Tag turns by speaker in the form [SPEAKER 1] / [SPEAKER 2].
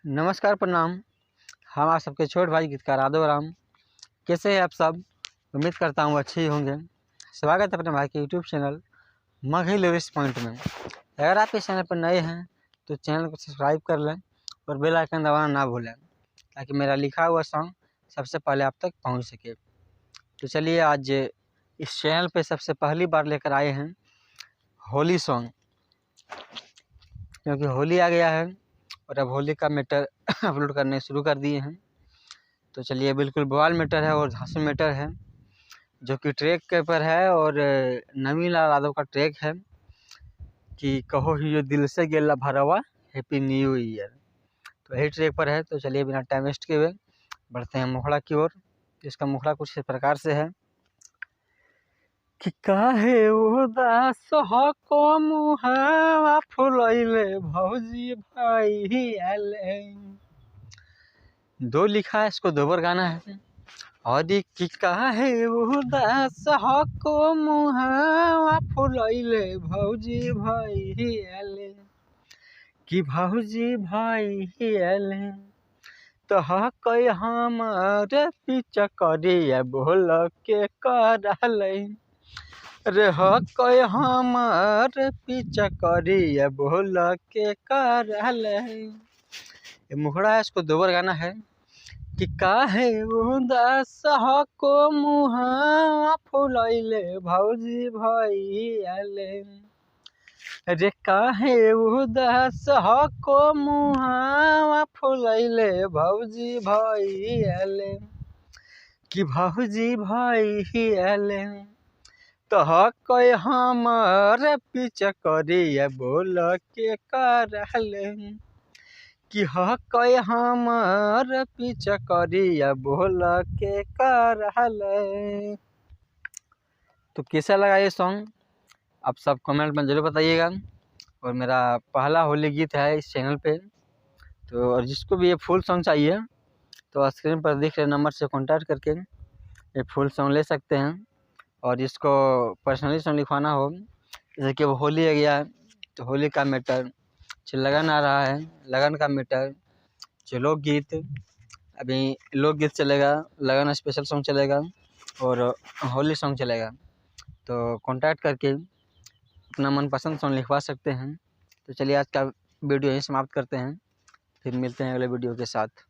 [SPEAKER 1] नमस्कार, प्रणाम। हम आप सबके छोटे भाई गीतकार आदो राम। कैसे हैं आप सब? उम्मीद करता हूँ अच्छे ही होंगे। स्वागत है अपने भाई के YouTube channel Magahi lyrics point में। अगर आप इस चैनल पर नए हैं तो चैनल को सब्सक्राइब कर लें और बेल आइकन दबाना ना भूलें, ताकि मेरा लिखा हुआ सॉन्ग सबसे पहले आप तक पहुँच सके। तो चलिए, आज इस चैनल पर सबसे पहली बार लेकर आए हैं होली सॉन्ग, क्योंकि होली आ गया है और अब होली का मैटर अपलोड करने शुरू कर दिए हैं। तो चलिए, बिल्कुल बवाल मैटर है और धांसू मैटर है, जो कि ट्रैक के पर है और नवी लाल यादव का ट्रैक है कि कहो ही जो दिल से गेला भरवा हैप्पी न्यू ईयर। तो यही ट्रैक पर है। तो चलिए, बिना टाइम वेस्ट किए हुए बढ़ते हैं मुखड़ा की ओर। इसका मुखड़ा कुछ इस प्रकार से है कि काहे उदास को मुहावा फुलैले भौजी भाई आले। दो लिखा है, इसको दो बार गाना है। और कि काहे उदास को मुहावा फुलैले भौजी भाई आले, कि भौजी भाई आले तो कई हमारे पीछा करिया बोल के करले रे, कई हमारे पीछा करिया बोल के करले। ये मुखड़ा है, इसको दो बार गाना है कि काहे उदास को मुहावा फुलैले भौजी भाई आले रे, काहे उदास को मुहावा फुलैले भौजी भाई आले, कि भौजी भाई आले तो कई हमारे पीछा करिया बोल के करले, कि कई हमारे पीछा करिया बोल के करले। तो कैसा लगा ये सॉन्ग, आप सब कमेंट में ज़रूर बताइएगा। और मेरा पहला होली गीत है इस चैनल पे। तो और जिसको भी ये फुल सॉन्ग चाहिए तो स्क्रीन पर दिख रहे नंबर से कांटेक्ट करके ये फुल सॉन्ग ले सकते हैं। और जिसको पर्सनली सॉन्ग लिखवाना हो, जैसे कि वो होली आ गया है तो होली का मैटर, जो लगन आ रहा है लगन का मैटर, जो लोकगीत, अभी लोकगीत चलेगा, लगन स्पेशल सॉन्ग चलेगा और होली सॉन्ग चलेगा। तो कांटेक्ट करके अपना मनपसंद सॉन्ग लिखवा सकते हैं। तो चलिए, आज का वीडियो यहीं समाप्त करते हैं, फिर मिलते हैं अगले वीडियो के साथ।